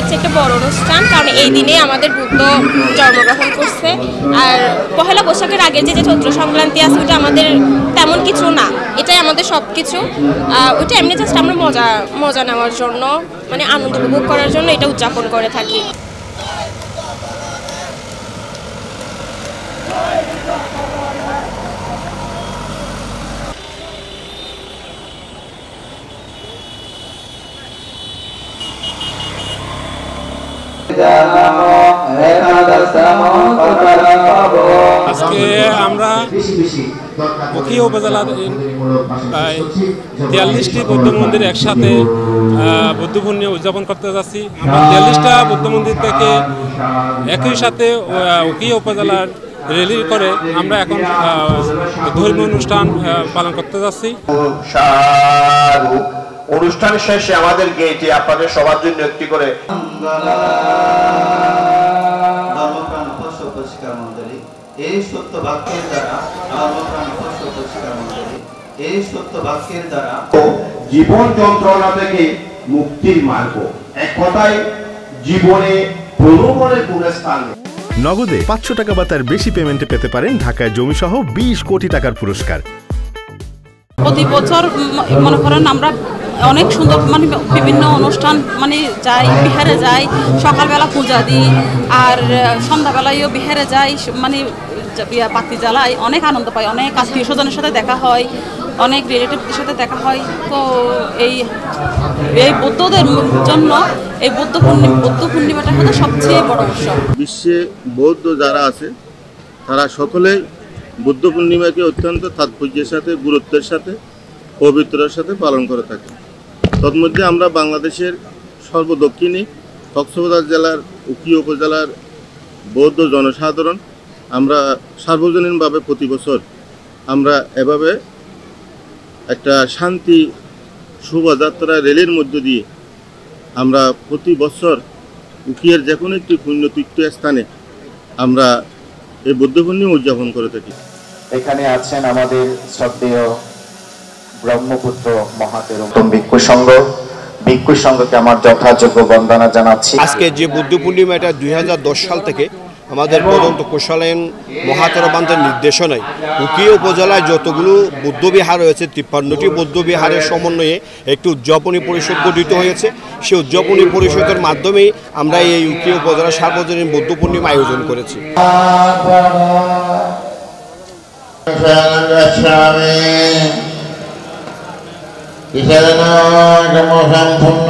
আমাদের চেয়ে একটা বড় অনুষ্ঠান, কারণ এই দিনে আমাদের বুদ্ধ জন্মগ্রহণ করছে। আর পহেলা বৈশাখের আগে যে চৈত্র সংক্রান্তি আছে ওটা আমাদের তেমন কিছু না, এটাই আমাদের সব কিছু। ওইটা এমনি জাস্ট আমরা মজা নেওয়ার জন্য, মানে আনন্দ উপভোগ করার জন্য এটা উদযাপন করে থাকি। আজকে আমরা উখিয়া উপজেলার ৪৩টি বৌদ্ধ মন্দির একসাথে বুদ্ধ পূর্ণিমা উদযাপন করতে যাচ্ছি। আমরা ৪৩টা বৌদ্ধ মন্দির থেকে একই সাথে উখিয়া উপজেলার র্যালি করে আমরা এখন ধর্মীয় অনুষ্ঠান পালন করতে যাচ্ছি। অনুষ্ঠান শেষে আমাদেরকে এটি আপনাদের সবার জন্য একটি করে এই সত্য বাক্যের দ্বারা এই সত্য বাক্যের দ্বারা জীবন যন্ত্রণা থেকে মুক্তির মার্গ, এক কথায় জীবনে প্রলোভনের কোনো স্থান নেই। নগদে ৫০০ টাকা বা তার বেশি পেমেন্টে পেতে পারেন ঢাকায় জমিসহ ২০ কোটি টাকার পুরস্কার। প্রতি বছর মনে করেন আমরা অনেক সুন্দর মানে বিভিন্ন অনুষ্ঠান মানে যাই, বিহারে যাই, সকালবেলা পূজা দিই, আর সন্ধ্যাবেলায়ও বিহারে যাই, মানে বাতি জ্বালাই, অনেক আনন্দ পাই, অনেক আত্মীয় স্বজনের সাথে দেখা হয়, অনেক রিলেটিভদের সাথে দেখা হয়। তো এই বৌদ্ধদের জন্য এই বৌদ্ধ পূর্ণিমাটা হচ্ছে সবচেয়ে বড় উৎসব। বিশ্বে বৌদ্ধ যারা আছে তারা সকলেই বুদ্ধ পূর্ণিমাকে অত্যন্ত তাৎপর্যের সাথে, গুরুত্বের সাথে, পবিত্রের সাথে পালন করে থাকে। তন্মধ্যে আমরা বাংলাদেশের সর্বদক্ষিণে কক্সবাজার জেলার উখিয়া উপজেলার বৌদ্ধ জনসাধারণ আমরা সার্বজনীনভাবে প্রতি বছর আমরা এভাবে একটা শান্তি শোভাযাত্রা রেলের মধ্য দিয়ে আমরা প্রতি বছর উখিয়ার যে কোনো একটি পুণ্যতীর্থ স্থানে আমরা এই বুদ্ধ পূর্ণিমা উদযাপন করে থাকি। এখানে আছেন আমাদের শ্রদ্ধেয় ব্রহ্মপুত্র মহাতেরো ভিক্ষু সংঘকে আমার যথাযোগ্য বন্দনা জানাচ্ছি। আজকে যে বুদ্ধ পূর্ণিমা, এটা ২০১০ সাল থেকে আমাদের পদন্ত কুশালেন মহাতেরবান্ধের নির্দেশনায় উখিয়া উপজেলায় যতগুলো বৌদ্ধবিহার রয়েছে ৫৩টি বৌদ্ধবিহারের সমন্বয়ে একটি উদযাপনী পরিষদ গঠিত হয়েছে। সেই উদযাপনী পরিষদের মাধ্যমেই আমরা এই উখিয়া উপজেলা সার্বজনীন বৌদ্ধ পূর্ণিমা আয়োজন করেছি। সম্পূর্ণ